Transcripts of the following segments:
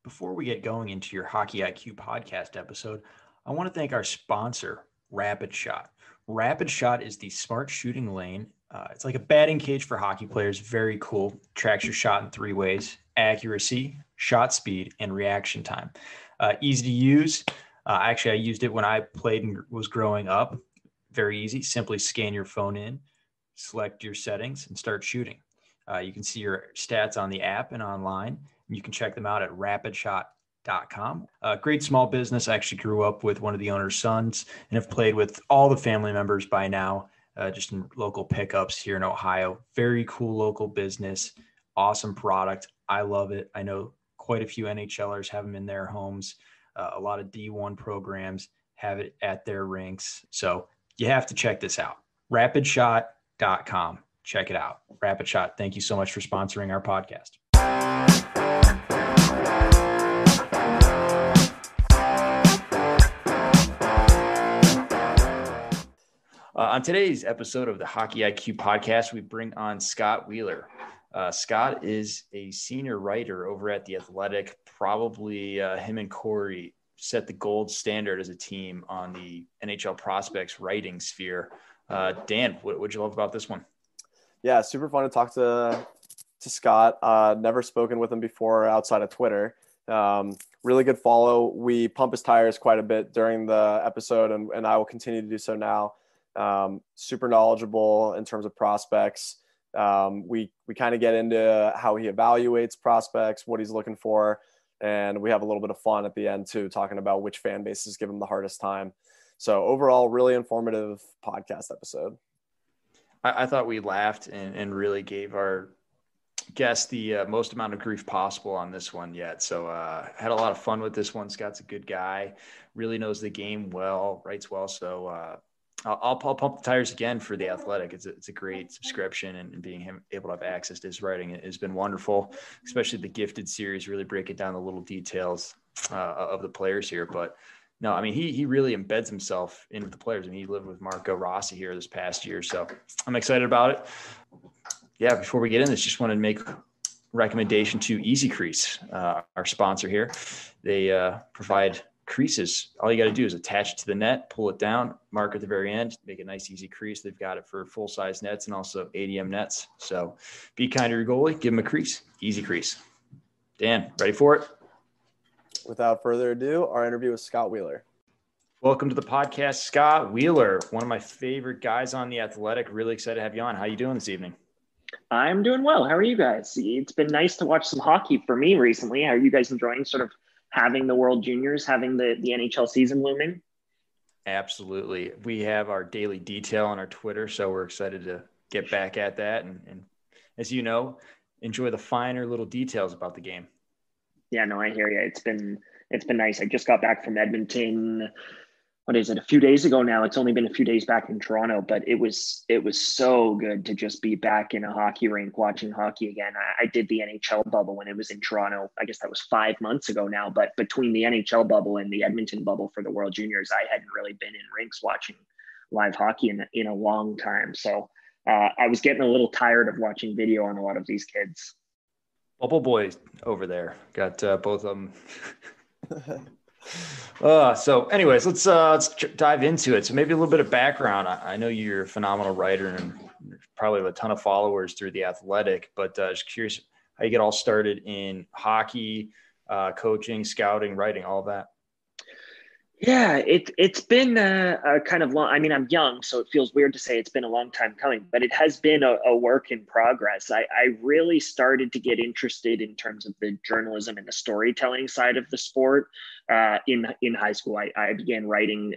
Before we get going into your Hockey IQ podcast episode, I want to thank our sponsor, Rapid Shot. Rapid Shot is the smart shooting lane. It's like a batting cage for hockey players. Very cool. Tracks your shot in 3 ways: accuracy, shot speed, and reaction time. Easy to use. Actually, I used it when I played and was growing up. Very easy. Simply scan your phone in, select your settings, and start shooting. You can see your stats on the app and online. You can check them out at rapidshot.com. Great small business. I actually grew up with one of the owner's sons and have played with all the family members by now, just in local pickups here in Ohio. Very cool local business. Awesome product. I love it. I know quite a few NHLers have them in their homes. A lot of D1 programs have it at their rinks. So you have to check this out. Rapidshot.com. Check it out. Rapid Shot, thank you so much for sponsoring our podcast. On today's episode of the Hockey IQ podcast, we bring on Scott Wheeler. Scott is a senior writer over at TheAthletic. Probably him and Corey set the gold standard as a team on the NHL prospects writing sphere. Dan, what'd you love about this one? Yeah, super fun to talk to Scott. Never spoken with him before outside of Twitter. Really good follow. We pump his tires quite a bit during the episode, and I will continue to do so now. Super knowledgeable in terms of prospects. We kind of get into how he evaluates prospects, what he's looking for, and we have a little bit of fun at the end too, talking about which fan bases give him the hardest time. So overall, really informative podcast episode. I thought we laughed and really gave our guest the most amount of grief possible on this one yet. So had a lot of fun with this one. Scott's a good guy, really knows the game well, writes well. So I'll pump the tires again for TheAthletic. It's a great subscription, and being able to have access to his writing has been wonderful, especially the Gifted series, really breaking down the little details of the players here. But no, I mean, he really embeds himself into the players. I mean, he lived with Marco Rossi here this past year. So I'm excited about it. Yeah, before we get in this, just wanted to make a recommendation to Easy Crease, our sponsor here. They provide creases. All you got to do is attach it to the net, pull it down, mark at the very end, make a nice easy crease. They've got it for full-size nets and also ADM nets. So be kind to your goalie. Give him a crease. Easy Crease. Dan, ready for it? Without further ado, our interview with Scott Wheeler. Welcome to the podcast, Scott Wheeler, one of my favorite guys on TheAthletic. Really excited to have you on. How you doing this evening? I'm doing well. How are you guys? It's been nice to watch some hockey for me recently. How are you guys enjoying sort of having the World Juniors, having the NHL season looming? Absolutely. We have our daily detail on our Twitter, so we're excited to get back at that. And as you know, enjoy the finer little details about the game. Yeah, no, I hear you. It's been nice. I just got back from Edmonton. What is it? A few days ago now. It's only been a few days back in Toronto, but it was so good to just be back in a hockey rink watching hockey again. I did the NHL bubble when it was in Toronto. I guess that was 5 months ago now, but between the NHL bubble and the Edmonton bubble for the World Juniors, I hadn't really been in rinks watching live hockey in a long time. So I was getting a little tired of watching video on a lot of these kids. Bubble boys over there. Got both of them. So anyways, let's dive into it. So maybe a little bit of background. I know you're a phenomenal writer and probably have a ton of followers through TheAthletic, but just curious how you get all started in hockey, coaching, scouting, writing, all of that. Yeah, it's been a kind of long. I mean, I'm young, so it feels weird to say it's been a long time coming, but it has been a work in progress. I really started to get interested in terms of the journalism and the storytelling side of the sport in high school. I began writing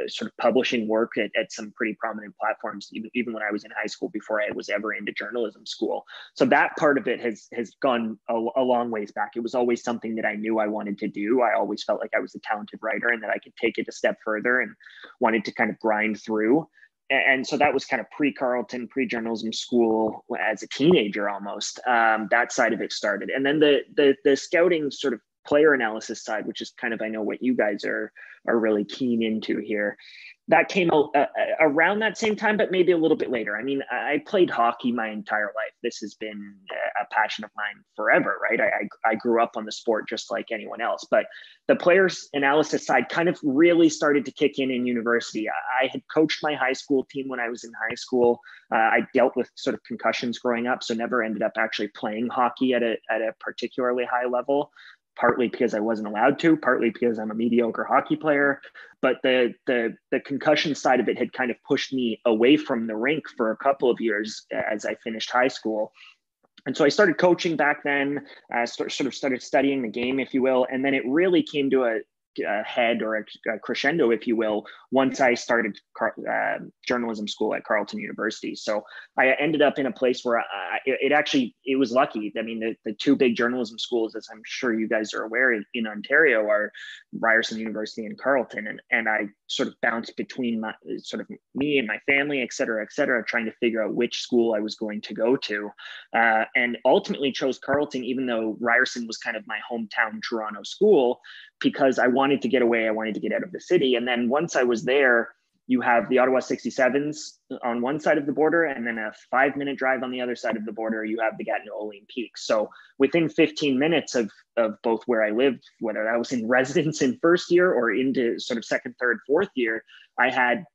sort of publishing work at some pretty prominent platforms, even when I was in high school, before I was ever into journalism school. So that part of it has gone a long ways back. It was always something that I knew I wanted to do. I always felt like I was a talented writer and that I could take it a step further, and wanted to kind of grind through. And so that was kind of pre-Carleton, pre-journalism school as a teenager almost. That side of it started. And then the scouting sort of player analysis side, which is kind of, I know what you guys are really keen into here. That came out around that same time, but maybe a little bit later. I mean, I played hockey my entire life. This has been a passion of mine forever, right? I grew up on the sport just like anyone else, but the players analysis side kind of really started to kick in university. I had coached my high school team when I was in high school. I dealt with sort of concussions growing up, so never ended up actually playing hockey at a particularly high level. Partly because I wasn't allowed to, partly because I'm a mediocre hockey player. But the concussion side of it had kind of pushed me away from the rink for a couple of years as I finished high school. And so I started coaching back then, sort of started studying the game, if you will. And then it really came to a head, or a crescendo, if you will, once I started journalism school at Carleton University. So I ended up in a place where it was lucky. I mean, the two big journalism schools, as I'm sure you guys are aware, in Ontario are Ryerson University and Carleton. And I sort of bounced between me and my family, et cetera, trying to figure out which school I was going to go to. And ultimately chose Carleton, even though Ryerson was kind of my hometown Toronto school, because I wanted to get away. I wanted to get out of the city. And then once I was there, you have the Ottawa 67s on one side of the border, and then a 5-minute drive on the other side of the border, you have the Gatineau Olympique. So within 15 minutes of both where I lived, whether I was in residence in first year or into sort of second, third, fourth year, I had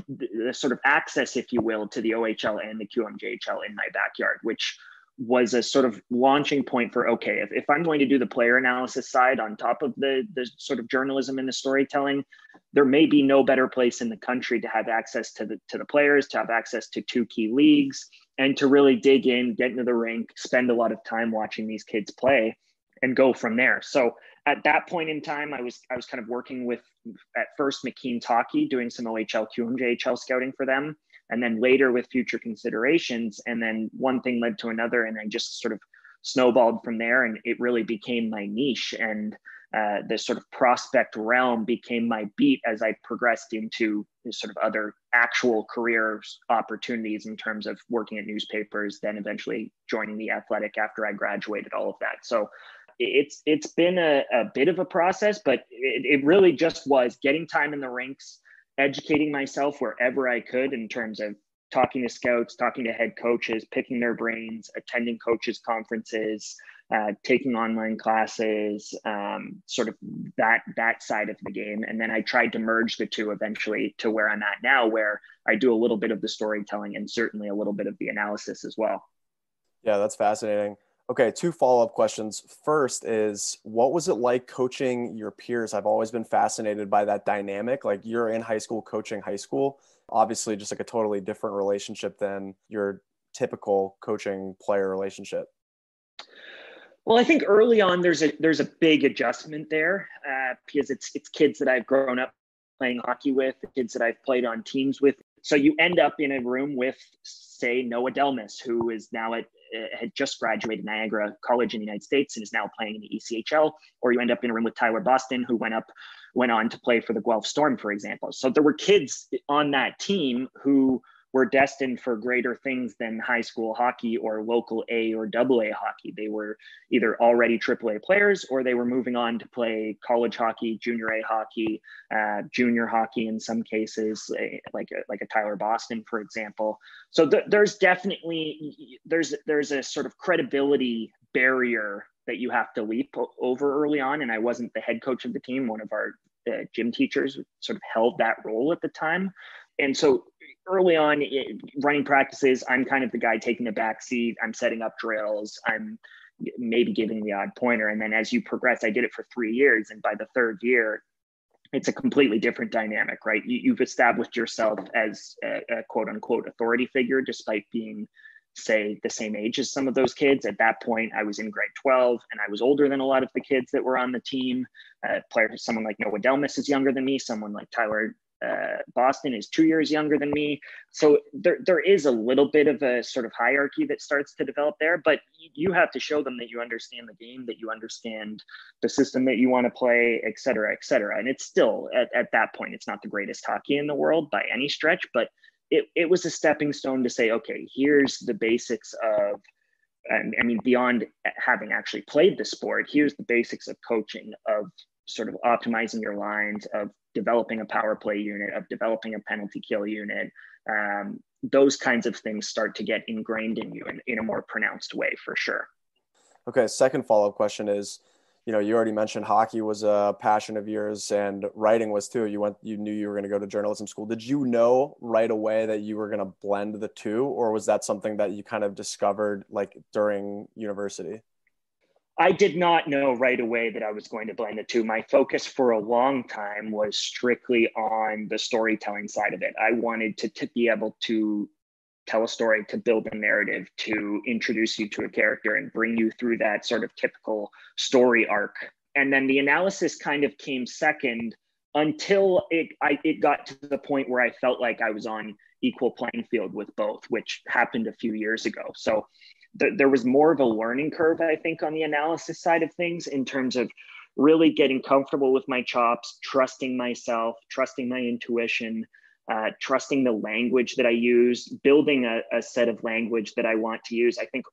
the sort of access, if you will, to the OHL and the QMJHL in my backyard, which was a sort of launching point for, okay, if I'm going to do the player analysis side on top of the sort of journalism and the storytelling, there may be no better place in the country to have access to the players, to have access to two key leagues, and to really dig in, get into the rink, spend a lot of time watching these kids play, and go from there. So at that point in time, I was kind of working with, at first, McKean's Hockey, doing some OHL, QMJHL scouting for them, and then later with Future Considerations. And then one thing led to another, and I just sort of snowballed from there, and it really became my niche. And the sort of prospect realm became my beat as I progressed into sort of other actual career opportunities in terms of working at newspapers, then eventually joining The Athletic after I graduated, all of that. So it's been a bit of a process, but it really just was getting time in the rinks, educating myself wherever I could in terms of talking to scouts, talking to head coaches, picking their brains, attending coaches conferences, taking online classes, sort of that side of the game. And then I tried to merge the two eventually to where I'm at now, where I do a little bit of the storytelling and certainly a little bit of the analysis as well. Yeah, that's fascinating. Okay, 2 follow-up questions. First is, what was it like coaching your peers? I've always been fascinated by that dynamic. Like, you're in high school coaching high school, obviously just like a totally different relationship than your typical coaching player relationship. Well, I think early on there's a big adjustment there because it's kids that I've grown up playing hockey with, the kids that I've played on teams with. So you end up in a room with, say, Noah Delmas, who is now had just graduated Niagara College in the United States and is now playing in the ECHL, or you end up in a room with Tyler Boston, who went on to play for the Guelph Storm, for example. So there were kids on that team who were destined for greater things than high school hockey or local A or AA hockey. They were either already AAA players, or they were moving on to play college hockey, junior A hockey, junior hockey in some cases, like a Tyler Boston, for example. So there's definitely, there's a sort of credibility barrier that you have to leap over early on. And I wasn't the head coach of the team. One of our gym teachers sort of held that role at the time. And so early on, running practices, I'm kind of the guy taking the back seat. I'm setting up drills. I'm maybe giving the odd pointer. And then as you progress, I did it for 3 years. And by the third year, it's a completely different dynamic, right? You've established yourself as a quote unquote authority figure, despite being, say, the same age as some of those kids. At that point, I was in grade 12 and I was older than a lot of the kids that were on the team. Someone like Noah Delmas is younger than me. Someone like Tyler Boston is 2 years younger than me. So there is a little bit of a sort of hierarchy that starts to develop there, but you have to show them that you understand the game, that you understand the system that you want to play, et cetera, et cetera. And it's still at that point, it's not the greatest hockey in the world by any stretch, but it was a stepping stone to say, okay, here's the basics of I mean, beyond having actually played the sport, here's the basics of coaching, of sort of optimizing your lines, of developing a power play unit, of developing a penalty kill unit. Those kinds of things start to get ingrained in you in a more pronounced way, for sure. Okay, second follow-up question is, you already mentioned hockey was a passion of yours and writing was too. You knew you were going to go to journalism school. Did you know right away that you were going to blend the two, or was that something that you kind of discovered like during university? I did not know right away that I was going to blend the two. My focus for a long time was strictly on the storytelling side of it. I wanted to be able to tell a story, to build a narrative, to introduce you to a character and bring you through that sort of typical story arc. And then the analysis kind of came second until it got to the point where I felt like I was on equal playing field with both, which happened a few years ago. So there was more of a learning curve, I think, on the analysis side of things, in terms of really getting comfortable with my chops, trusting myself, trusting my intuition, trusting the language that I use, building a set of language that I want to use. I think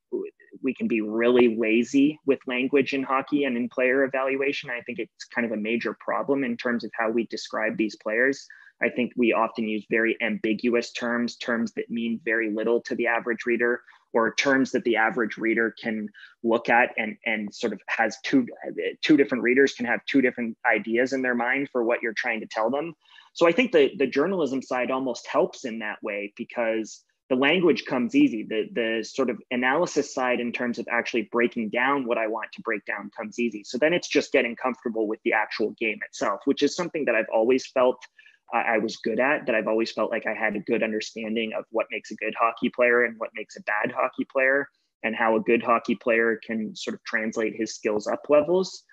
we can be really lazy with language in hockey and in player evaluation. I think it's kind of a major problem in terms of how we describe these players. I think we often use very ambiguous terms that mean very little to the average reader, or terms that the average reader can look at and sort of has two different readers can have two different ideas in their mind for what you're trying to tell them. So I think the journalism side almost helps in that way, because the language comes easy. The sort of analysis side, in terms of actually breaking down what I want to break down, comes easy. So then it's just getting comfortable with the actual game itself, which is something that I've always felt I was good at, that I've always felt like I had a good understanding of what makes a good hockey player and what makes a bad hockey player, and how a good hockey player can sort of translate his skills up levels.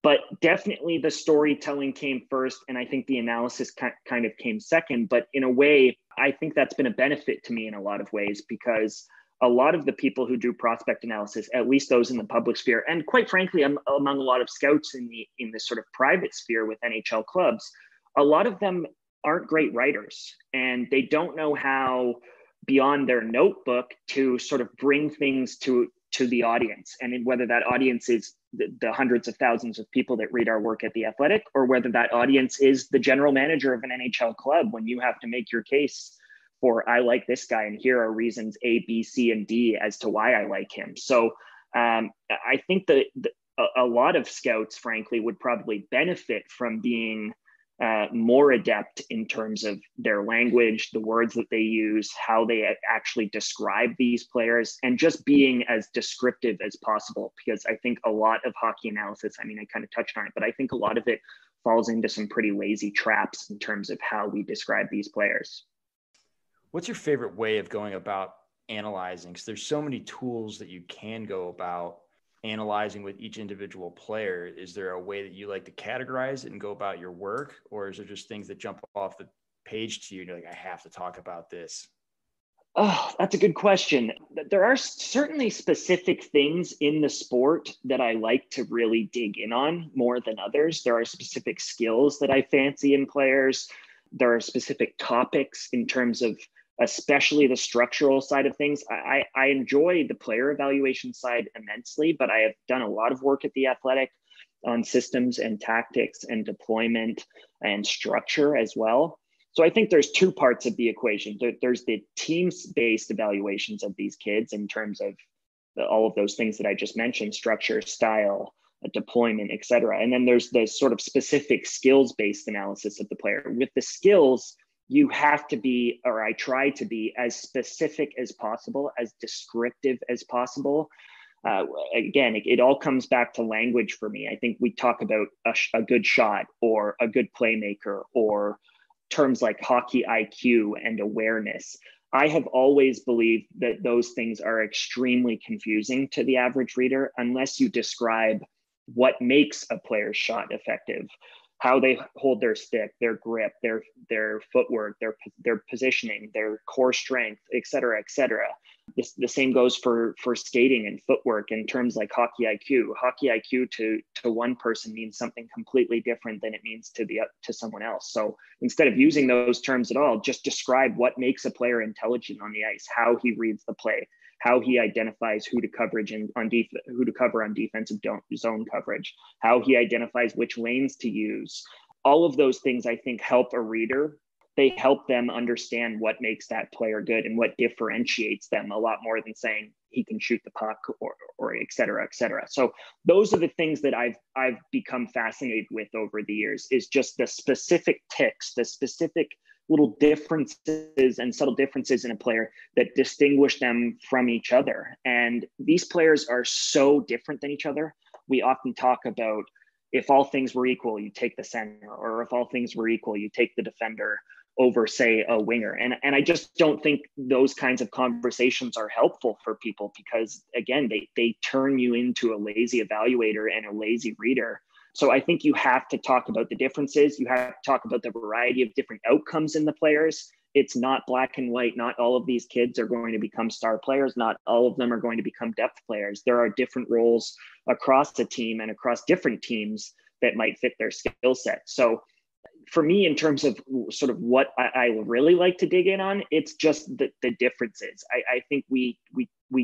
But definitely the storytelling came first, and I think the analysis kind of came second. But in a way, I think that's been a benefit to me in a lot of ways, because a lot of the people who do prospect analysis, at least those in the public sphere, and quite frankly, among a lot of scouts in the sort of private sphere with NHL clubs, a lot of them aren't great writers, and they don't know how, beyond their notebook, to sort of bring things to the audience. And whether that audience is the hundreds of thousands of people that read our work at The Athletic, or whether that audience is the general manager of an NHL club, when you have to make your case for, I like this guy, and here are reasons A, B, C, and D as to why I like him. So I think that a lot of scouts, frankly, would probably benefit from being more adept in terms of their language, the words that they use, how they actually describe these players, and just being as descriptive as possible. Because I think a lot of hockey analysis, I mean, I kind of touched on it, but I think a lot of it falls into some pretty lazy traps in terms of how we describe these players. What's your favorite way of going about analyzing? Because there's so many tools that you can go about analyzing with each individual player. Is there a way that you like to categorize it and go about your work, or is there just things that jump off the page to you and you're like, I have to talk about this? Oh, that's a good question. There are certainly specific things in the sport that I like to really dig in on more than others. There are specific skills that I fancy in players. There are specific topics in terms of especially the structural side of things. I enjoy the player evaluation side immensely, but I have done a lot of work at The Athletic on systems and tactics and deployment and structure as well. So I think there's two parts of the equation. There's the teams-based evaluations of these kids in terms of all of those things that I just mentioned: structure, style, deployment, et cetera. And then there's the sort of specific skills-based analysis of the player. With the skills, you have to be, or I try to be, as specific as possible, as descriptive as possible. Again, it all comes back to language for me. I think we talk about a good shot or a good playmaker, or terms like hockey IQ and awareness. I have always believed that those things are extremely confusing to the average reader unless you describe what makes a player's shot effective, how they hold their stick, their grip, their footwork, their positioning, their core strength, et cetera, et cetera. The same goes for skating and footwork in terms like hockey IQ. Hockey IQ to one person means something completely different than it means to someone else. So instead of using those terms at all, just describe what makes a player intelligent on the ice, how he reads the play, how he identifies who to coverage and who to cover on defensive zone coverage, how he identifies which lanes to use. All of those things, I think, help a reader. They help them understand what makes that player good and what differentiates them a lot more than saying he can shoot the puck or et cetera, et cetera. So those are the things that I've become fascinated with over the years, is just the specific ticks, the specific little differences and subtle differences in a player that distinguish them from each other. And these players are so different than each other. We often talk about, if all things were equal, you take the center, or if all things were equal, you take the defender over, say, a winger. And I just don't think those kinds of conversations are helpful for people, because again, they turn you into a lazy evaluator and a lazy reader. So I think you have to talk about the differences. You have to talk about the variety of different outcomes in the players. It's not black and white. Not all of these kids are going to become star players. Not all of them are going to become depth players. There are different roles across the team and across different teams that might fit their skill set. So for me, in terms of sort of what I really like to dig in on, it's just the differences. I think we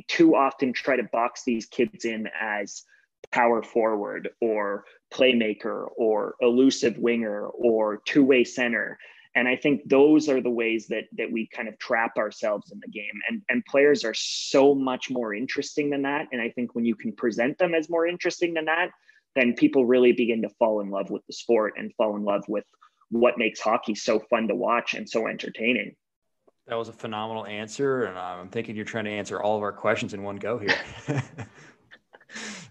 too often try to box these kids in as power forward or playmaker or elusive winger or two-way center. And I think those are the ways that we kind of trap ourselves in the game. And players are so much more interesting than that. And I think when you can present them as more interesting than that, then people really begin to fall in love with the sport and fall in love with what makes hockey so fun to watch and so entertaining. That was a phenomenal answer. And I'm thinking you're trying to answer all of our questions in one go here.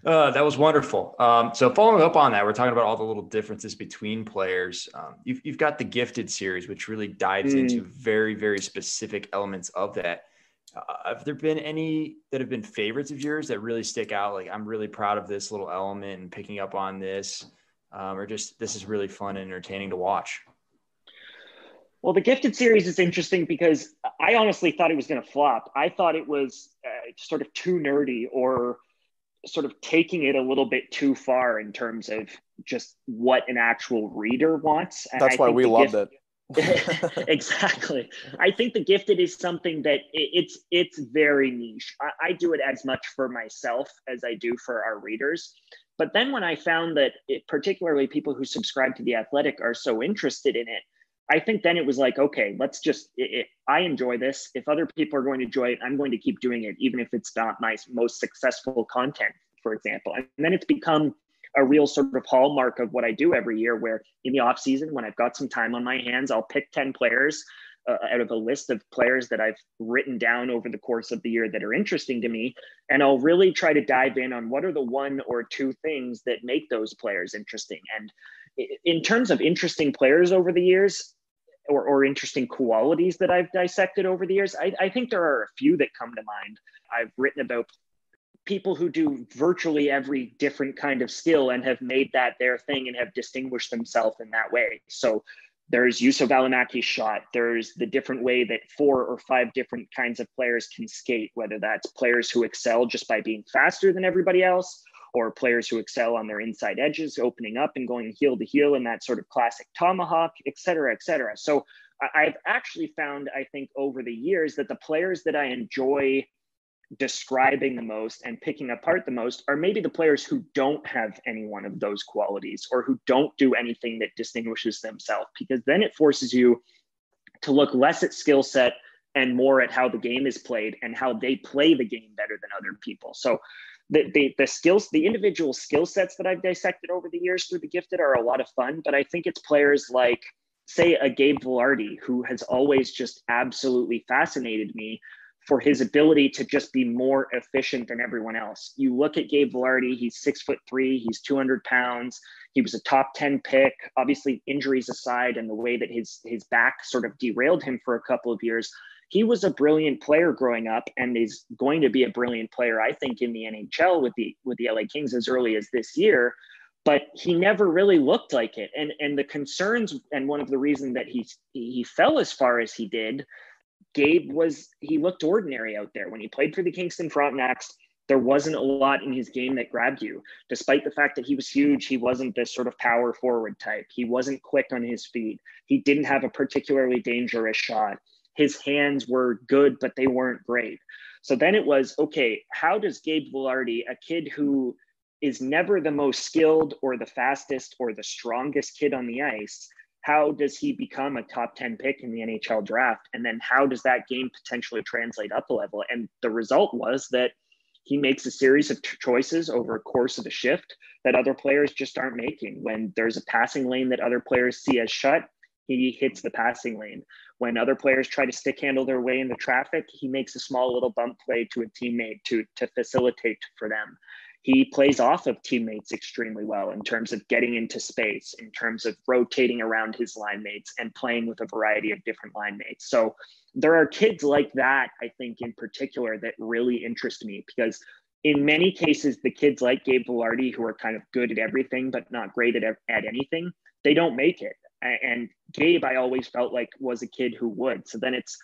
That was wonderful. So following up on that, we're talking about all the little differences between players. You've got the Gifted series, which really dives into very, very specific elements of that. Have there been any that have been favorites of yours that really stick out? Like, I'm really proud of this little element and picking up on this, or just, this is really fun and entertaining to watch? Well, the Gifted series is interesting because I honestly thought it was going to flop. I thought it was sort of too nerdy, or sort of taking it a little bit too far in terms of just what an actual reader wants. That's why we loved it. Exactly. I think the Gifted is something that it's very niche. I do it as much for myself as I do for our readers. But then when I found that particularly people who subscribe to The Athletic are so interested in it, I think then it was like, okay, let's just, I enjoy this. If other people are going to enjoy it, I'm going to keep doing it, even if it's not my most successful content, for example. And then it's become a real sort of hallmark of what I do every year, where in the off season, when I've got some time on my hands, I'll pick 10 players out of a list of players that I've written down over the course of the year that are interesting to me. And I'll really try to dive in on what are the one or two things that make those players interesting. And in terms of interesting players over the years, or interesting qualities that I've dissected over the years, I think there are a few that come to mind. I've written about people who do virtually every different kind of skill and have made that their thing and have distinguished themselves in that way. So there's Juuso Välimäki's shot. There's the different way that 4 or 5 different kinds of players can skate, whether that's players who excel just by being faster than everybody else, or players who excel on their inside edges, opening up and going heel to heel in that sort of classic tomahawk, et cetera, et cetera. So I've actually found, I think, over the years that the players that I enjoy describing the most and picking apart the most are maybe the players who don't have any one of those qualities, or who don't do anything that distinguishes themselves, because then it forces you to look less at skill set and more at how the game is played and how they play the game better than other people. So the skills, the individual skill sets that I've dissected over the years through the Gifted are a lot of fun, but I think it's players like, say, a Gabe Vilardi, who has always just absolutely fascinated me for his ability to just be more efficient than everyone else. You look at Gabe Vilardi, he's 6'3", he's 200 pounds. He was a top 10 pick, obviously injuries aside, and the way that his back sort of derailed him for a couple of years. He was a brilliant player growing up, and is going to be a brilliant player, I think, in the NHL with the LA Kings as early as this year. But he never really looked like it. And the concerns, and one of the reasons that he fell as far as he did, Gabe he looked ordinary out there. When he played for the Kingston Frontenacs, there wasn't a lot in his game that grabbed you. Despite the fact that he was huge, he wasn't this sort of power forward type. He wasn't quick on his feet. He didn't have a particularly dangerous shot. His hands were good, but they weren't great. So then it was, okay, how does Gabe Velarde, a kid who is never the most skilled or the fastest or the strongest kid on the ice, how does he become a top 10 pick in the NHL draft? And then how does that game potentially translate up a level? And the result was that he makes a series of choices over a course of a shift that other players just aren't making. When there's a passing lane that other players see as shut, he hits the passing lane. When other players try to stick handle their way into traffic, he makes a small little bump play to a teammate to facilitate for them. He plays off of teammates extremely well in terms of getting into space, in terms of rotating around his line mates and playing with a variety of different line mates. So there are kids like that, I think, in particular, that really interest me, because in many cases, the kids like Gabe Velarde, who are kind of good at everything but not great at anything, they don't make it. And Gabe, I always felt like, was a kid who would. So then it's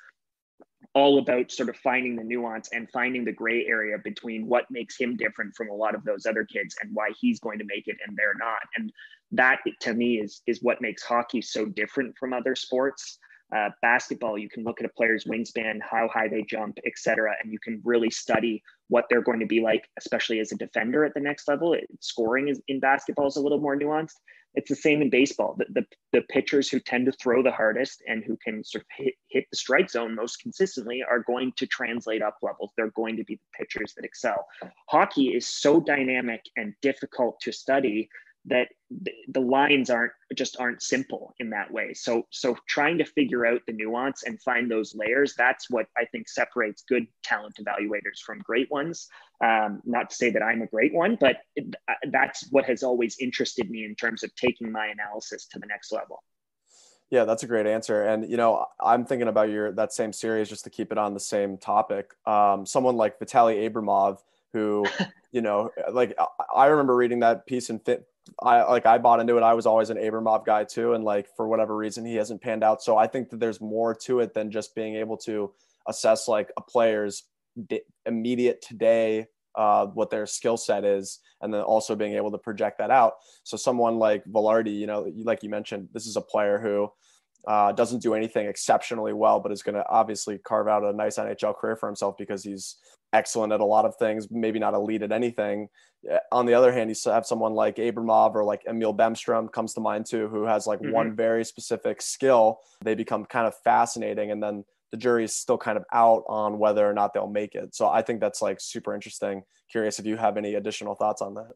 all about sort of finding the nuance and finding the gray area between what makes him different from a lot of those other kids and why he's going to make it and they're not. And that, to me, is what makes hockey so different from other sports. Basketball, you can look at a player's wingspan, how high they jump, etc., and you can really study what they're going to be like, especially as a defender at the next level. Scoring is in basketball is a little more nuanced. It's the same in baseball. The pitchers who tend to throw the hardest and who can sort of hit the strike zone most consistently are going to translate up levels. They're going to be the pitchers that excel. Hockey is so dynamic and difficult to study that the lines aren't simple in that way. So trying to figure out the nuance and find those layers, that's what I think separates good talent evaluators from great ones. Not to say that I'm a great one, but that's what has always interested me in terms of taking my analysis to the next level. Yeah, that's a great answer. And, I'm thinking about that same series, just to keep it on the same topic. Someone like Vitaly Abramov, who, like I remember reading that piece in I bought into it. I was always an Abramov guy too. And like, for whatever reason, he hasn't panned out. So I think that there's more to it than just being able to assess like a player's immediate today, what their skill set is, and then also being able to project that out. So someone like Velarde, like you mentioned, this is a player who doesn't do anything exceptionally well, but is going to obviously carve out a nice NHL career for himself because he's excellent at a lot of things, maybe not elite at anything. On the other hand, you have someone like Abramov or like Emil Bemstrom comes to mind too, who has like one very specific skill. They become kind of fascinating, and then the jury is still kind of out on whether or not they'll make it. So I think that's like super interesting. Curious if you have any additional thoughts on that.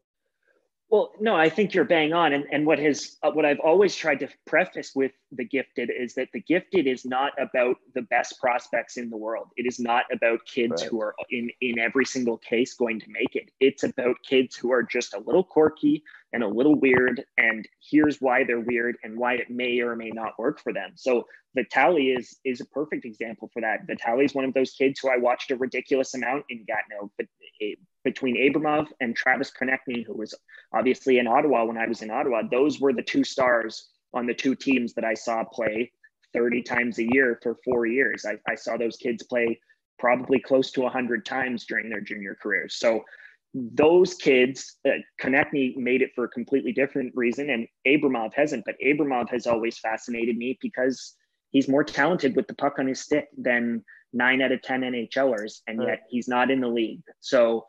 Well, no, I think you're bang on. And what I've always tried to preface with The Gifted is that The Gifted is not about the best prospects in the world. It is not about kids who are in every single case going to make it. It's about kids who are just a little quirky and a little weird. And here's why they're weird and why it may or may not work for them. So Vitaly is a perfect example for that. Vitaly is one of those kids who I watched a ridiculous amount in Gatineau, but between Abramov and Travis Konechny, who was obviously in Ottawa when I was in Ottawa, those were the two stars on the two teams that I saw play 30 times a year for 4 years. I saw those kids play probably close to 100 times during their junior careers. So those kids, Konechny made it for a completely different reason, and Abramov hasn't. But Abramov has always fascinated me because he's more talented with the puck on his stick than 9 out of 10 NHLers, and yet he's not in the league. So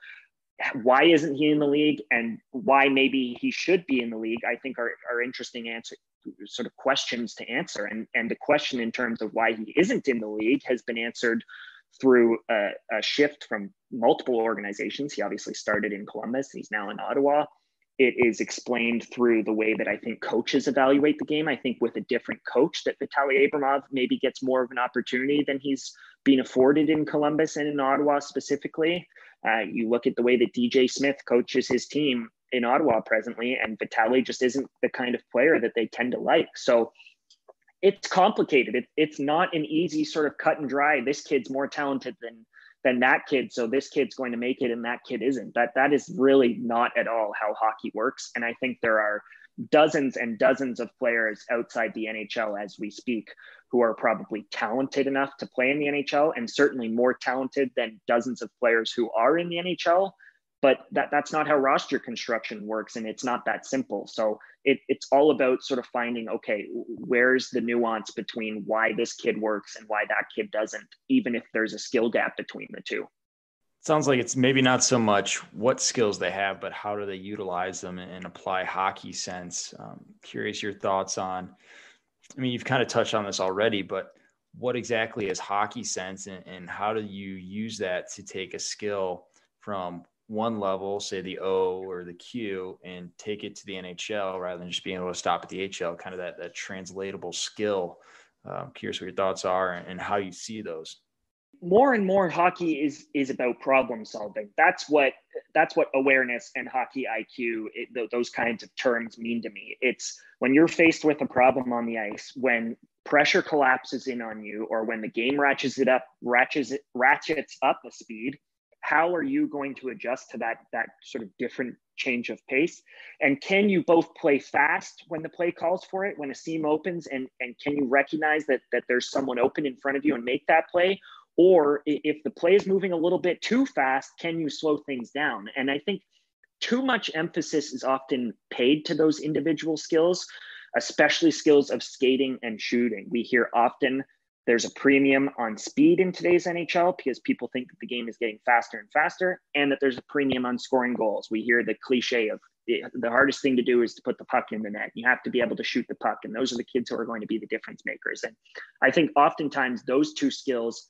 why isn't he in the league, and why maybe he should be in the league, I think are interesting sort of questions to answer. And the question in terms of why he isn't in the league has been answered through a shift from multiple organizations. He obviously started in Columbus. He's now in Ottawa. It is explained through the way that I think coaches evaluate the game. I think with a different coach that Vitaly Abramov maybe gets more of an opportunity than he's been afforded in Columbus and in Ottawa specifically. You look at the way that DJ Smith coaches his team in Ottawa presently, and Vitaly just isn't the kind of player that they tend to like. So it's complicated. It's not an easy sort of cut and dry. This kid's more talented than that kid, so this kid's going to make it and that kid isn't. That is really not at all how hockey works. And I think there are dozens and dozens of players outside the NHL as we speak who are probably talented enough to play in the NHL, and certainly more talented than dozens of players who are in the NHL. But that's not how roster construction works, and it's not that simple. So it's all about sort of finding, okay, where's the nuance between why this kid works and why that kid doesn't, even if there's a skill gap between the two. Sounds like it's maybe not so much what skills they have, but how do they utilize them and apply hockey sense. Curious your thoughts on, I mean, you've kind of touched on this already, but what exactly is hockey sense, and how do you use that to take a skill from one level, say the O or the Q, and take it to the NHL rather than just being able to stop at the HL, kind of that translatable skill. Curious what your thoughts are and how you see those. More and more hockey is about problem solving. That's what awareness and hockey IQ, those kinds of terms mean to me. It's when you're faced with a problem on the ice, when pressure collapses in on you, or when the game ratchets up a speed, how are you going to adjust to that sort of different change of pace? And can you both play fast when the play calls for it, when a seam opens, and can you recognize that there's someone open in front of you and make that play? Or if the play is moving a little bit too fast, can you slow things down? And I think too much emphasis is often paid to those individual skills, especially skills of skating and shooting. We hear often there's a premium on speed in today's NHL because people think that the game is getting faster and faster, and that there's a premium on scoring goals. We hear the cliche of the hardest thing to do is to put the puck in the net. You have to be able to shoot the puck, and those are the kids who are going to be the difference makers. And I think oftentimes those two skills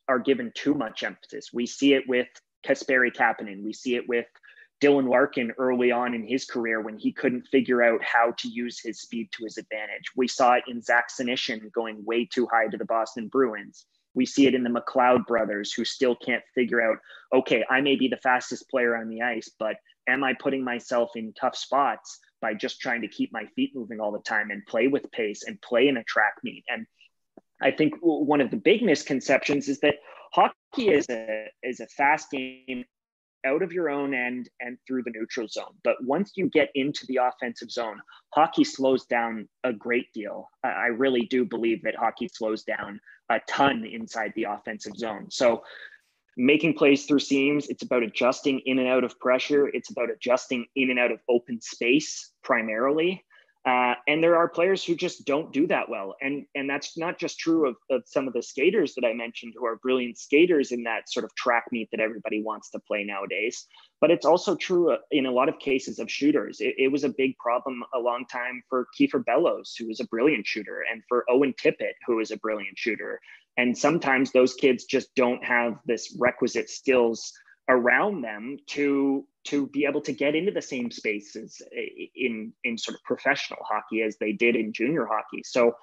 are given too much emphasis. We see it with Kasperi Kapanen. We see it with Dylan Larkin early on in his career when he couldn't figure out how to use his speed to his advantage. We saw it in Zach Senyshyn going way too high to the Boston Bruins. We see it in the McLeod brothers, who still can't figure out, okay, I may be the fastest player on the ice, but am I putting myself in tough spots by just trying to keep my feet moving all the time and play with pace and play in a track meet? And I think one of the big misconceptions is that hockey is a fast game out of your own end and through the neutral zone. But once you get into the offensive zone, hockey slows down a great deal. I really do believe that hockey slows down a ton inside the offensive zone. So making plays through seams, it's about adjusting in and out of pressure. It's about adjusting in and out of open space primarily. And there are players who just don't do that well. And that's not just true of some of the skaters that I mentioned who are brilliant skaters in that sort of track meet that everybody wants to play nowadays, but it's also true in a lot of cases of shooters. It was a big problem a long time for Kiefer Bellows, who was a brilliant shooter, and for Owen Tippett, who is a brilliant shooter. And sometimes those kids just don't have this requisite skills around them to be able to get into the same spaces in sort of professional hockey as they did in junior hockey. So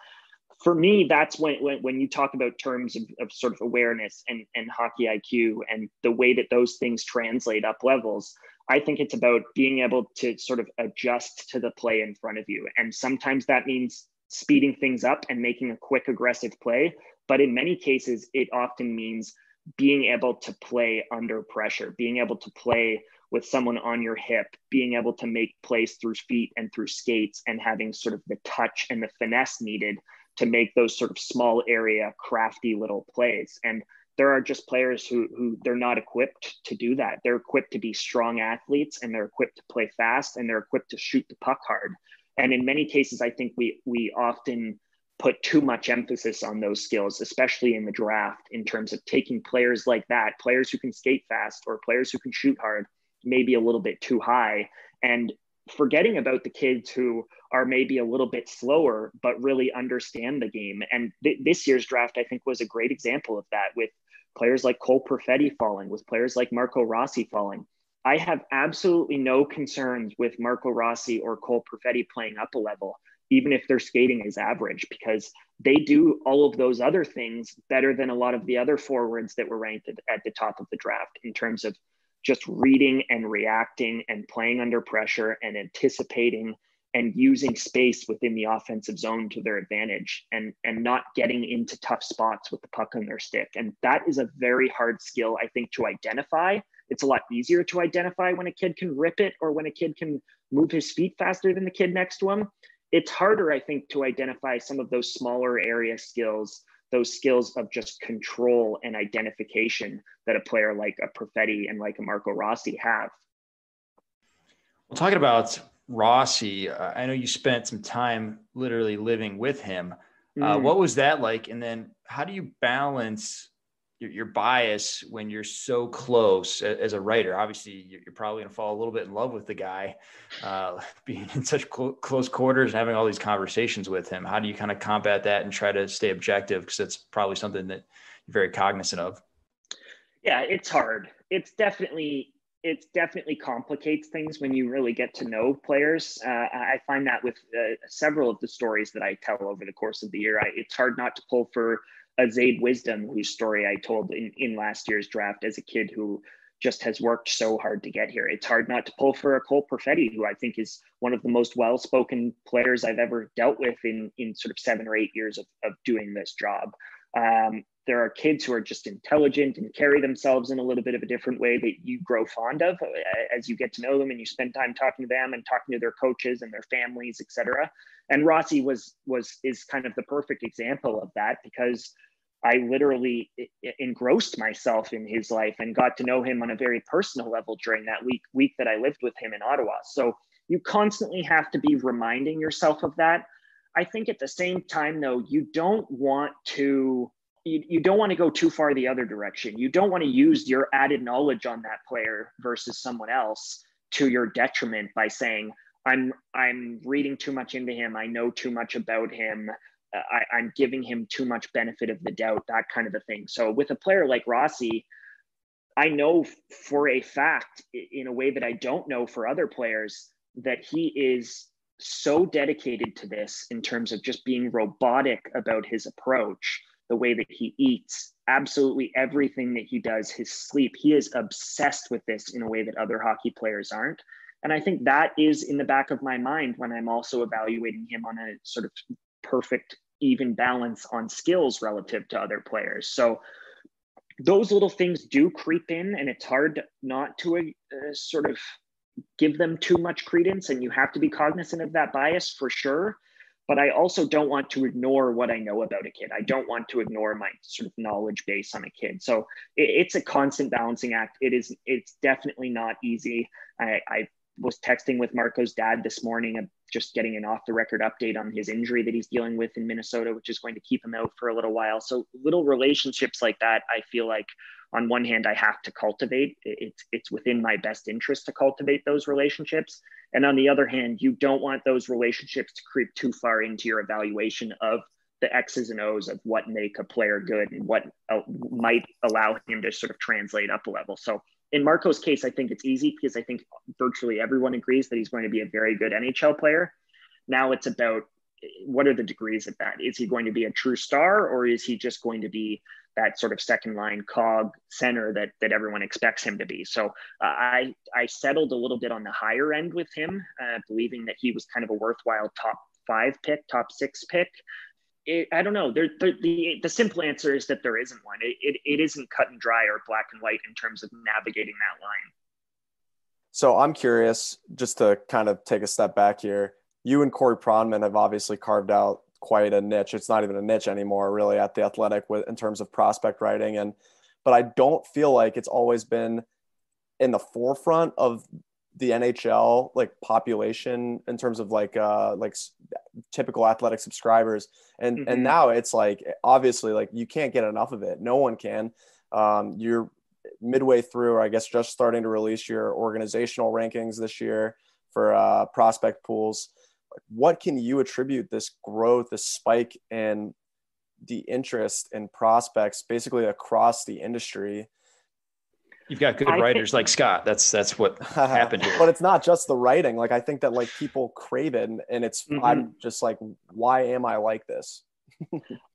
for me, that's when you talk about terms of sort of awareness and hockey IQ and the way that those things translate up levels, I think it's about being able to sort of adjust to the play in front of you. And sometimes that means speeding things up and making a quick, aggressive play. But in many cases, it often means being able to play under pressure, being able to play with someone on your hip, being able to make plays through feet and through skates, and having sort of the touch and the finesse needed to make those sort of small area, crafty little plays. And there are just players who they're not equipped to do that. They're equipped to be strong athletes, and they're equipped to play fast, and they're equipped to shoot the puck hard. And in many cases, I think we often put too much emphasis on those skills, especially in the draft, in terms of taking players like that, players who can skate fast or players who can shoot hard, maybe a little bit too high, and forgetting about the kids who are maybe a little bit slower, but really understand the game. And this year's draft, I think, was a great example of that, with players like Cole Perfetti falling, with players like Marco Rossi falling. I have absolutely no concerns with Marco Rossi or Cole Perfetti playing up a level, even if their skating is average, because they do all of those other things better than a lot of the other forwards that were ranked at the top of the draft, in terms of just reading and reacting and playing under pressure and anticipating and using space within the offensive zone to their advantage, and not getting into tough spots with the puck on their stick. And that is a very hard skill, I think, to identify. It's a lot easier to identify when a kid can rip it or when a kid can move his feet faster than the kid next to him. It's harder, I think, to identify some of those smaller area skills, those skills of just control and identification that a player like a Perfetti and like a Marco Rossi have. Well, talking about Rossi, I know you spent some time literally living with him. What was that like? And then how do you balance your bias when you're so close as a writer. Obviously, you're probably going to fall a little bit in love with the guy, being in such close quarters and having all these conversations with him. How do you kind of combat that and try to stay objective? Because it's probably something that you're very cognizant of. Yeah, it's hard. It definitely complicates things when you really get to know players. I find that with several of the stories that I tell over the course of the year, it's hard not to pull for a Zaid Wisdom, whose story I told in last year's draft as a kid who just has worked so hard to get here. It's hard not to pull for a Cole Perfetti, who I think is one of the most well-spoken players I've ever dealt with in sort of 7 or 8 years of doing this job. There are kids who are just intelligent and carry themselves in a little bit of a different way that you grow fond of as you get to know them and you spend time talking to them and talking to their coaches and their families, etc. And Rossi is kind of the perfect example of that, because I literally engrossed myself in his life and got to know him on a very personal level during that week that I lived with him in Ottawa. So you constantly have to be reminding yourself of that. I think at the same time, though, you don't want to go too far the other direction. You don't want to use your added knowledge on that player versus someone else to your detriment by saying, I'm reading too much into him, I know too much about him, I'm giving him too much benefit of the doubt, that kind of a thing. So with a player like Rossi, I know for a fact, in a way that I don't know for other players, that he is so dedicated to this in terms of just being robotic about his approach, the way that he eats, absolutely everything that he does, his sleep. He is obsessed with this in a way that other hockey players aren't. And I think that is in the back of my mind when I'm also evaluating him on a sort of perfect, even balance on skills relative to other players. So those little things do creep in, and it's hard not to sort of give them too much credence, and you have to be cognizant of that bias for sure. But I also don't want to ignore what I know about a kid. I don't want to ignore my sort of knowledge base on a kid. So it's a constant balancing act. It's definitely not easy. I was texting with Marco's dad this morning, just getting an off the record update on his injury that he's dealing with in Minnesota, which is going to keep him out for a little while. So little relationships like that, I feel like on one hand, I have to cultivate. It's within my best interest to cultivate those relationships. And on the other hand, you don't want those relationships to creep too far into your evaluation of the X's and O's of what make a player good and what might allow him to sort of translate up a level. So in Marco's case, I think it's easy because I think virtually everyone agrees that he's going to be a very good NHL player. Now it's about what are the degrees of that? Is he going to be a true star, or is he just going to be that sort of second line cog center that everyone expects him to be? So I settled a little bit on the higher end with him, believing that he was kind of a worthwhile top 5 pick, top 6 pick. I don't know. The simple answer is that there isn't one. It isn't cut and dry or black and white in terms of navigating that line. So I'm curious, just to kind of take a step back here. You and Corey Pronman have obviously carved out quite a niche. It's not even a niche anymore, really, at The Athletic in terms of prospect writing. But I don't feel like it's always been in the forefront of the NHL like population in terms of like typical Athletic subscribers. And now it's like, obviously, like you can't get enough of it. No one can. You're midway through, or I guess just starting to release your organizational rankings this year for prospect pools. What can you attribute this growth, this spike in the interest in prospects basically across the industry? You've got good writers like Scott. That's what happened here. But it's not just the writing. Like, I think that like people crave it, and it's, I'm just like, why am I like this?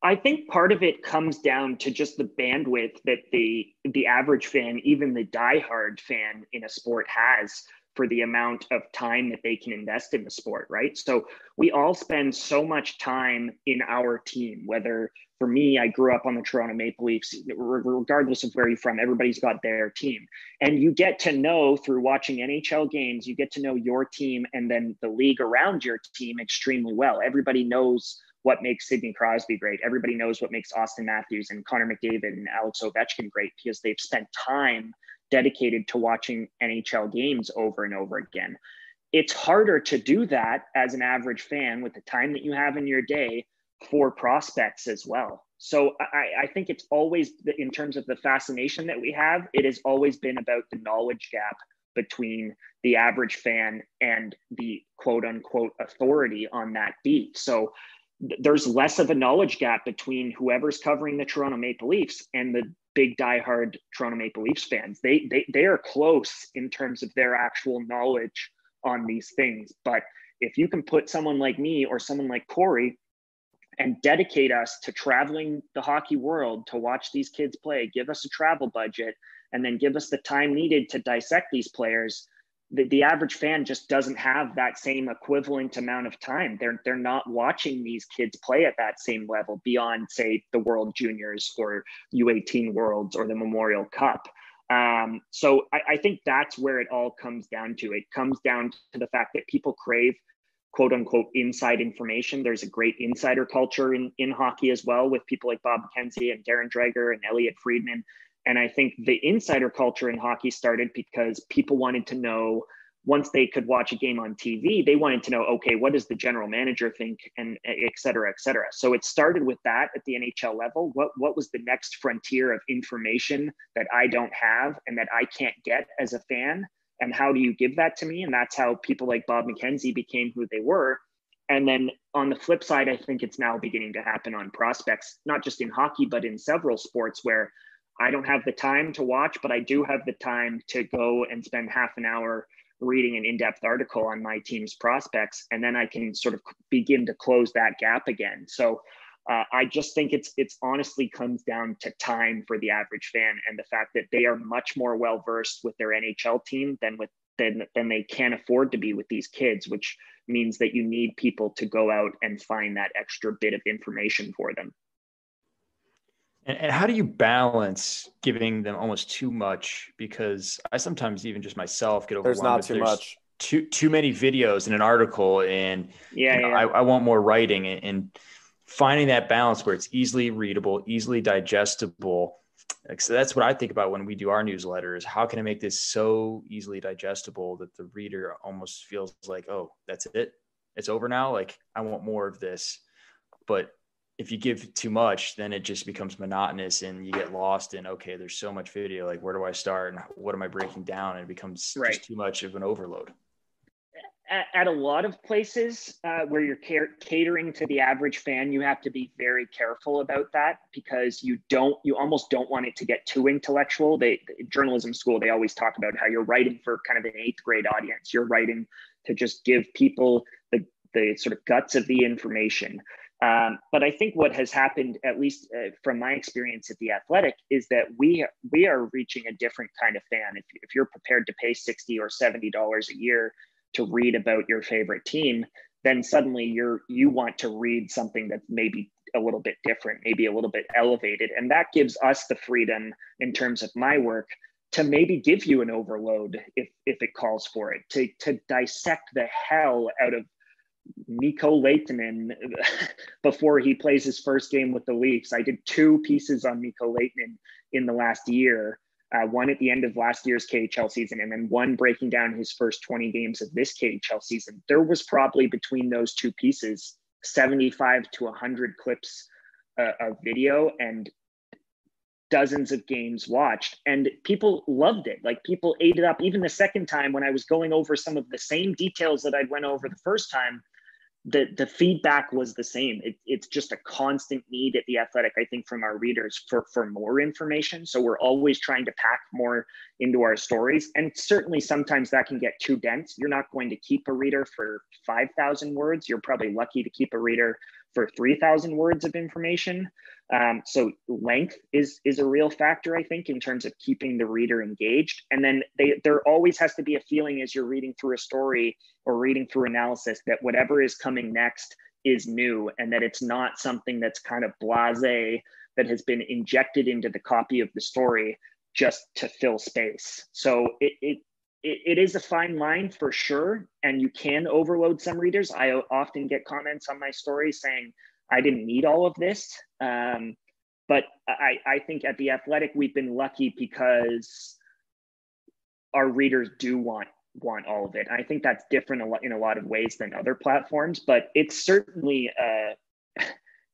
I think part of it comes down to just the bandwidth that the average fan, even the diehard fan in a sport, has for the amount of time that they can invest in the sport, right? So we all spend so much time in our team, whether for me, I grew up on the Toronto Maple Leafs, regardless of where you're from, everybody's got their team. And you get to know through watching NHL games, you get to know your team and then the league around your team extremely well. Everybody knows what makes Sidney Crosby great. Everybody knows what makes Austin Matthews and Connor McDavid and Alex Ovechkin great, because they've spent time dedicated to watching NHL games over and over again. It's harder to do that as an average fan with the time that you have in your day for prospects as well. So I think it's always, in terms of the fascination that we have, it has always been about the knowledge gap between the average fan and the quote unquote authority on that beat. So there's less of a knowledge gap between whoever's covering the Toronto Maple Leafs and the big diehard Toronto Maple Leafs fans. They are close in terms of their actual knowledge on these things. But if you can put someone like me or someone like Corey and dedicate us to traveling the hockey world to watch these kids play, give us a travel budget, and then give us the time needed to dissect these players, the average fan just doesn't have that same equivalent amount of time. They're not watching these kids play at that same level beyond, say, the World Juniors or U18 Worlds or the Memorial Cup. So I think that's where it all comes down to. It comes down to the fact that people crave quote unquote inside information. There's a great insider culture in hockey as well, with people like Bob McKenzie and Darren Dreger and Elliot Friedman. And I think the insider culture in hockey started because people wanted to know, once they could watch a game on TV, they wanted to know, okay, what does the general manager think, and et cetera, et cetera. So it started with that at the NHL level. What was the next frontier of information that I don't have and that I can't get as a fan? And how do you give that to me? And that's how people like Bob McKenzie became who they were. And then on the flip side, I think it's now beginning to happen on prospects, not just in hockey, but in several sports, where I don't have the time to watch, but I do have the time to go and spend half an hour reading an in-depth article on my team's prospects. And then I can sort of begin to close that gap again. So I just think it's honestly comes down to time for the average fan, and the fact that they are much more well-versed with their NHL team than they can afford to be with these kids, which means that you need people to go out and find that extra bit of information for them. And how do you balance giving them almost too much? Because I sometimes even just myself get overwhelmed. There's not too much. Too many videos in an article, and yeah. I want more writing, and finding that balance where it's easily readable, easily digestible. So that's what I think about when we do our newsletters. How can I make this so easily digestible that the reader almost feels like, oh, that's it, it's over now? Like, I want more of this. But if you give too much, then it just becomes monotonous and you get lost in, okay, there's so much video. Like, where do I start and what am I breaking down? And it becomes just too much of an overload. At a lot of places where you're catering to the average fan, you have to be very careful about that, because you almost don't want it to get too intellectual. Journalism school, they always talk about how you're writing for kind of an 8th grade audience. You're writing to just give people the sort of guts of the information. But I think what has happened, at least from my experience at The Athletic, is that we are reaching a different kind of fan. If you're prepared to pay $60 or $70 a year to read about your favorite team, then suddenly you want to read something that's maybe a little bit different, maybe a little bit elevated. And that gives us the freedom, in terms of my work, to maybe give you an overload if it calls for it, to dissect the hell out of Mikko Lehtinen before he plays his first game with the Leafs. I did 2 pieces on Mikko Lehtinen in the last year, one at the end of last year's KHL season, and then one breaking down his first 20 games of this KHL season. There was probably, between those 2 pieces, 75 to 100 clips of video and dozens of games watched, and people loved it. Like, people ate it up. Even the second time, when I was going over some of the same details that I'd went over the first time, the feedback was the same. It's just a constant need at The Athletic, I think, from our readers for more information. So we're always trying to pack more into our stories. And certainly sometimes that can get too dense. You're not going to keep a reader for 5,000 words. You're probably lucky to keep a reader for 3,000 words of information. So length is a real factor, I think, in terms of keeping the reader engaged. And then there always has to be a feeling, as you're reading through a story or reading through analysis, that whatever is coming next is new, and that it's not something that's kind of blasé, that has been injected into the copy of the story just to fill space. So it is a fine line for sure, and you can overload some readers. I often get comments on my stories saying, I didn't need all of this. But I think at The Athletic, we've been lucky because our readers do want all of it. And I think that's different in a lot of ways than other platforms, but it's certainly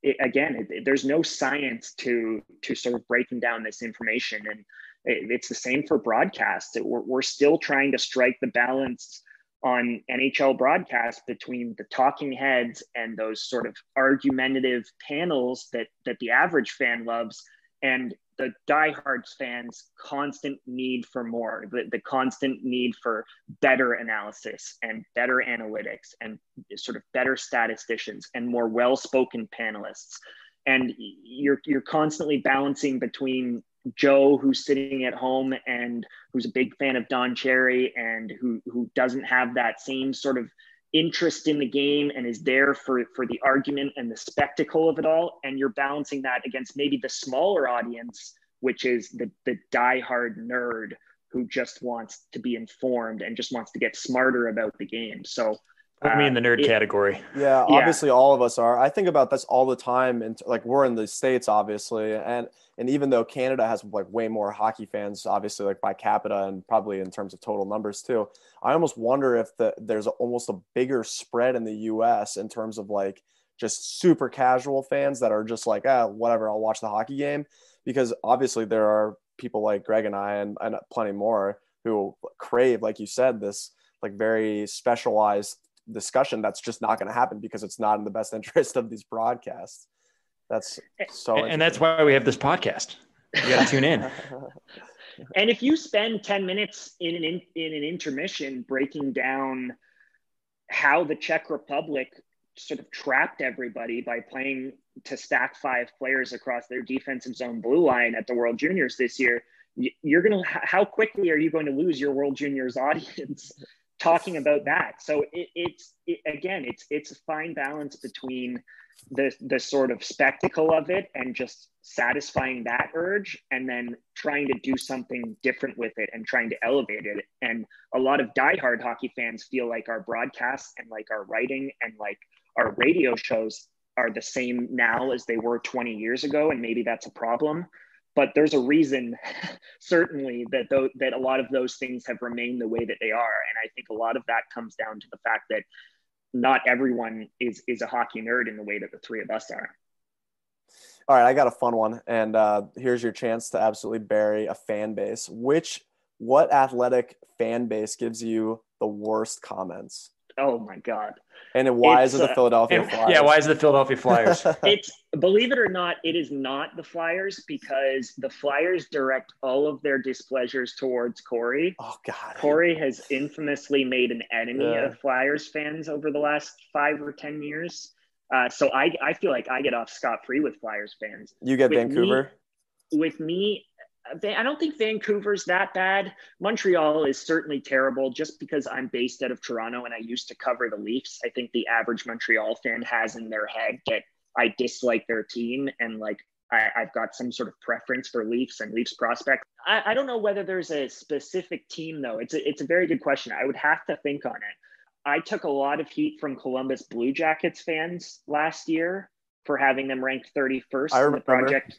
there's no science to sort of breaking down this information. And it's the same for broadcasts. We're still trying to strike the balance on NHL broadcast between the talking heads and those sort of argumentative panels that the average fan loves, and the diehard fans' constant need for more, the constant need for better analysis and better analytics and sort of better statisticians and more well-spoken panelists. And you're constantly balancing between Joe, who's sitting at home and who's a big fan of Don Cherry and who doesn't have that same sort of interest in the game and is there for the argument and the spectacle of it all. And you're balancing that against maybe the smaller audience, which is the diehard nerd who just wants to be informed and just wants to get smarter about the game. So put me in the nerd category. Yeah, obviously all of us are. I think about this all the time. And like, we're in the States, obviously. And even though Canada has like way more hockey fans, obviously, like by capita and probably in terms of total numbers too, I almost wonder if there's almost a bigger spread in the US in terms of like just super casual fans that are just like, whatever, I'll watch the hockey game. Because obviously there are people like Greg and I and plenty more who crave, like you said, this like very specialized discussion that's just not going to happen because it's not in the best interest of these broadcasts. That's so, and that's why we have this podcast. You got to tune in. And if you spend 10 minutes in an intermission breaking down how the Czech Republic sort of trapped everybody by playing to stack 5 players across their defensive zone blue line at the World Juniors this year, you're going to, how quickly are you going to lose your World Juniors audience talking about that? So it's a fine balance between the sort of spectacle of it and just satisfying that urge, and then trying to do something different with it and trying to elevate it. And a lot of diehard hockey fans feel like our broadcasts and like our writing and like our radio shows are the same now as they were 20 years ago. And maybe that's a problem, but there's a reason certainly that a lot of those things have remained the way that they are. And I think a lot of that comes down to the fact that not everyone is a hockey nerd in the way that the three of us are. All right, I got a fun one, and here's your chance to absolutely bury a fan base. What athletic fan base gives you the worst comments? Oh my God. And why is it the Philadelphia Flyers? Yeah, why is it the Philadelphia Flyers? Believe it or not, it is not the Flyers, because the Flyers direct all of their displeasures towards Corey. Oh God. Corey has infamously made an enemy of Flyers fans over the last 5 or 10 years. So I feel like I get off scot-free with Flyers fans. You get Vancouver? With me, I don't think Vancouver's that bad. Montreal is certainly terrible just because I'm based out of Toronto and I used to cover the Leafs. I think the average Montreal fan has in their head that I dislike their team and like I've got some sort of preference for Leafs and Leafs prospects. I don't know whether there's a specific team though. It's a very good question. I would have to think on it. I took a lot of heat from Columbus Blue Jackets fans last year for having them ranked 31st in the project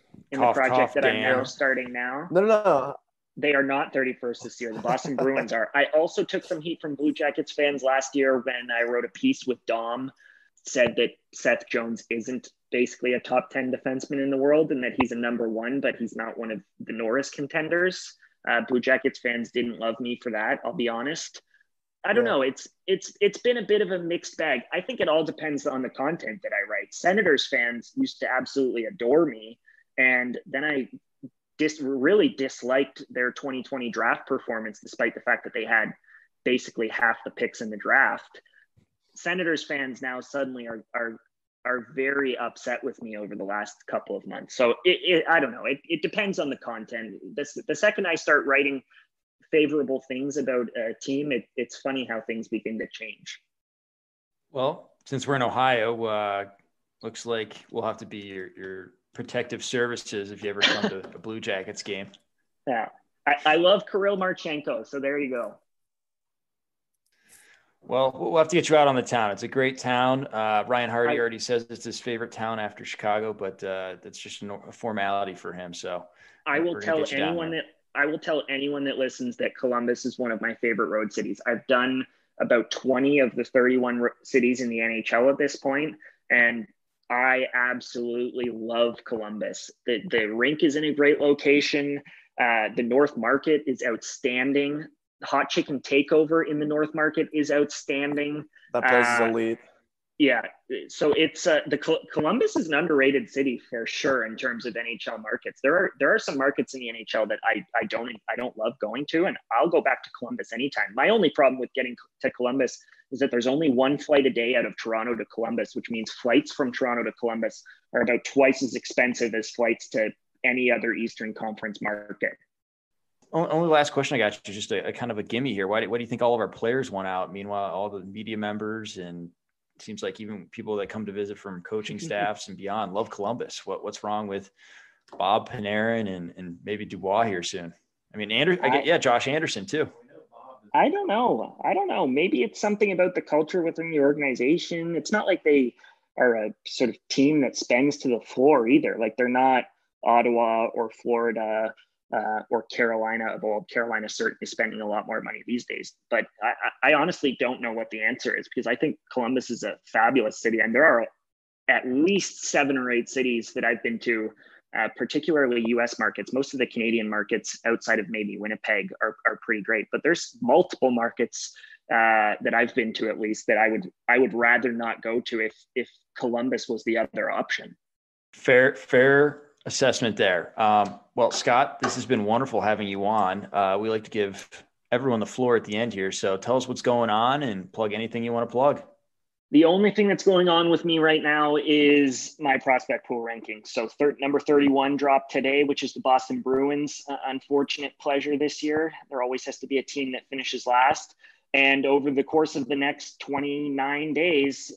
that I'm now starting now. No. They are not 31st this year. The Boston Bruins are. I also took some heat from Blue Jackets fans last year when I wrote a piece with Dom, said that Seth Jones isn't basically a top 10 defenseman in the world and that he's a number 1, but he's not one of the Norris contenders. Blue Jackets fans didn't love me for that, I'll be honest. I don't know. It's been a bit of a mixed bag. I think it all depends on the content that I write. Senators fans used to absolutely adore me. And then I really disliked their 2020 draft performance, despite the fact that they had basically half the picks in the draft. Senators fans now suddenly are very upset with me over the last couple of months. So I don't know. It depends on the content. The second I start writing favorable things about a team, it's funny how things begin to change. Well, since we're in Ohio, looks like we'll have to be your protective services if you ever come to a Blue Jackets game. Yeah, I love Kirill Marchenko, so there you go. Well, we'll have to get you out on the town. It's a great town. Ryan Hardy already says it's his favorite town after Chicago, but that's just a formality for him. So I will tell anyone that listens that Columbus is one of my favorite road cities. I've done about 20 of the 31 cities in the NHL at this point, and I absolutely love Columbus. The rink is in a great location. The North Market is outstanding. The hot chicken takeover in the North Market is outstanding. That place is elite. Yeah, so it's Columbus is an underrated city for sure in terms of NHL markets. There are some markets in the NHL that I don't love going to, and I'll go back to Columbus anytime. My only problem with getting to Columbus is that there's only one flight a day out of Toronto to Columbus, which means flights from Toronto to Columbus are about twice as expensive as flights to any other Eastern Conference market. Only last question I got you, just a kind of a gimme here. Why do you think all of our players went out? Meanwhile, all the media members and it seems like even people that come to visit from coaching staffs and beyond love Columbus. What's wrong with Bob Panarin and maybe Dubois here soon? I mean, Josh Anderson too. I don't know. Maybe it's something about the culture within the organization. It's not like they are a sort of team that spends to the floor either. Like they're not Ottawa or Florida or Carolina of old. Carolina certainly spending a lot more money these days. But I honestly don't know what the answer is, because I think Columbus is a fabulous city. And there are at least 7 or 8 cities that I've been to, particularly US markets. Most of the Canadian markets outside of maybe Winnipeg are pretty great. But there's multiple markets that I've been to, at least, that I would rather not go to if Columbus was the other option. Fair assessment there. Well, Scott, this has been wonderful having you on. We like to give everyone the floor at the end here. So tell us what's going on and plug anything you want to plug. The only thing that's going on with me right now is my prospect pool ranking. So number 31 dropped today, which is the Boston Bruins. Unfortunate pleasure this year. There always has to be a team that finishes last. And over the course of the next 29 days,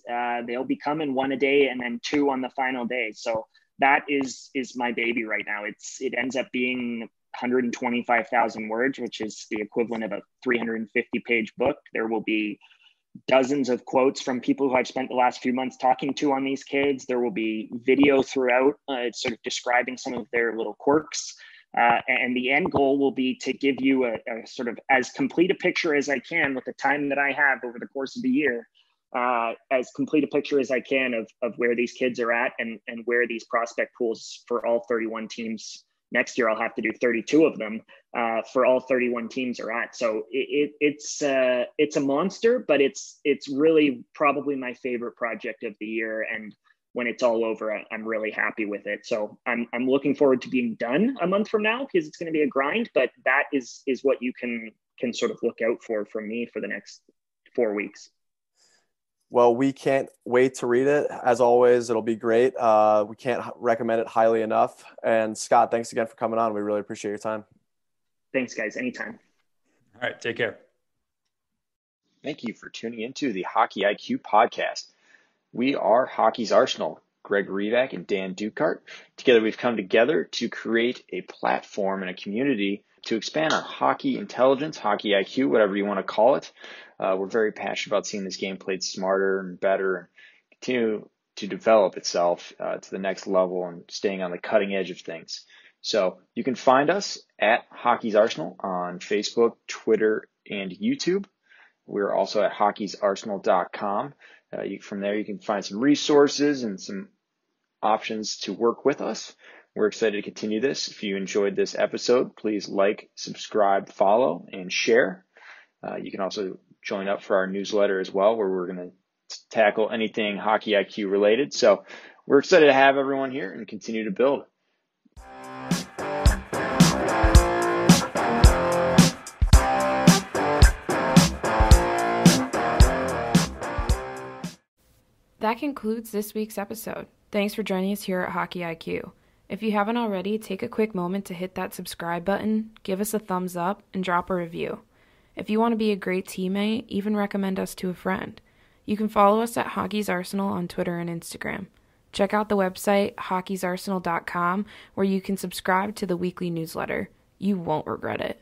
they'll be coming 1 a day and then 2 on the final day. So that is my baby right now. It ends up being 125,000 words, which is the equivalent of a 350-page book. There will be dozens of quotes from people who I've spent the last few months talking to on these kids. There will be video throughout, sort of describing some of their little quirks. And the end goal will be to give you a sort of as complete a picture as I can with the time that I have over the course of the year, as complete a picture as I can of where these kids are at and where these prospect pools for all 31 teams. Next year, I'll have to do 32 of them for all 31 teams are at. So it's a monster, but it's really probably my favorite project of the year. And when it's all over, I'm really happy with it. So I'm looking forward to being done a month from now, because it's going to be a grind, but that is what you can sort of look out for from me for the next 4 weeks. Well, we can't wait to read it. As always, it'll be great. We can't recommend it highly enough. And Scott, thanks again for coming on. We really appreciate your time. Thanks, guys. Anytime. All right. Take care. Thank you for tuning into the Hockey IQ podcast. We are Hockey's Arsenal, Greg Revac and Dan Dukart. Together, we've come together to create a platform and a community to expand our hockey intelligence, hockey IQ, whatever you want to call it. We're very passionate about seeing this game played smarter and better and continue to develop itself to the next level and staying on the cutting edge of things. So you can find us at Hockey's Arsenal on Facebook, Twitter, and YouTube. We're also at hockeysarsenal.com. From there, you can find some resources and some options to work with us. We're excited to continue this. If you enjoyed this episode, please like, subscribe, follow, and share. You can also join up for our newsletter as well, where we're going to tackle anything Hockey IQ related. So we're excited to have everyone here and continue to build. That concludes this week's episode. Thanks for joining us here at Hockey IQ. If you haven't already, take a quick moment to hit that subscribe button, give us a thumbs up, and drop a review. If you want to be a great teammate, even recommend us to a friend. You can follow us at Hockey's Arsenal on Twitter and Instagram. Check out the website, hockeysarsenal.com, where you can subscribe to the weekly newsletter. You won't regret it.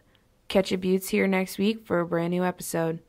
Catch your buttes here next week for a brand new episode.